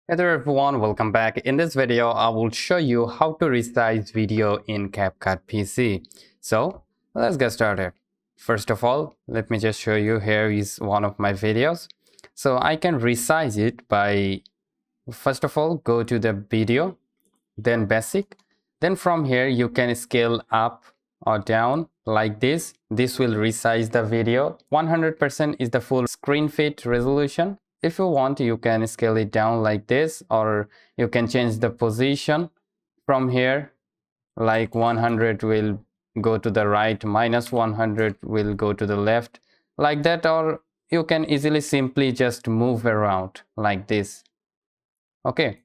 Hey there everyone, welcome back. In this video, I will show you how to resize video in CapCut PC. So let's get started. First of all, let me just show you, here is one of my videos. So I can resize it by, first of all, go to the video, then basic. Then from here, you can scale up or down like this. This will resize the video. 100% is the full screen fit resolution. If you want, you can scale it down like this, or you can change the position from here, like 100 will go to the right, minus 100 will go to the left, like that, or you can easily simply just move around like this. Okay,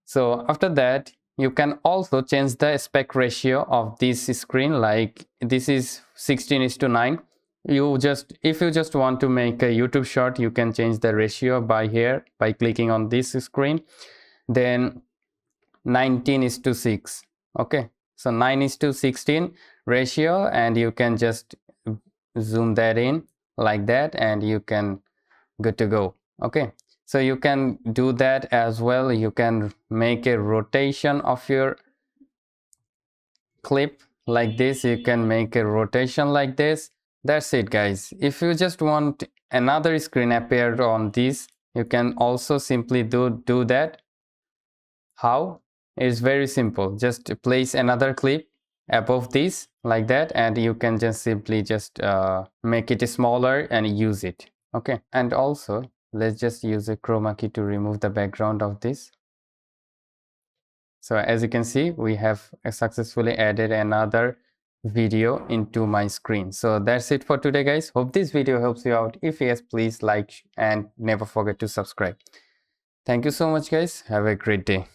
so after that, you can also change the aspect ratio of this screen, like this is 16:9. If you just want to make a YouTube short, you can change the ratio by here by clicking on this screen. Then 19:6. Okay, so 9:16 ratio, and you can just zoom that in like that, and you can good to go. Okay, so you can do that as well. You can make a rotation of your clip like this. You can make a rotation like this. That's it, guys. If you just want another screen appear on this, you can also simply do that. How? It's very simple. Just place another clip above this like that, and you can just simply just make it smaller and use it. Okay, and also let's just use a chroma key to remove the background of this. So as you can see, we have successfully added another video into my screen. So that's it for today, guys. Hope this video helps you out. If yes, please like and never forget to subscribe. Thank you so much, guys. Have a great day.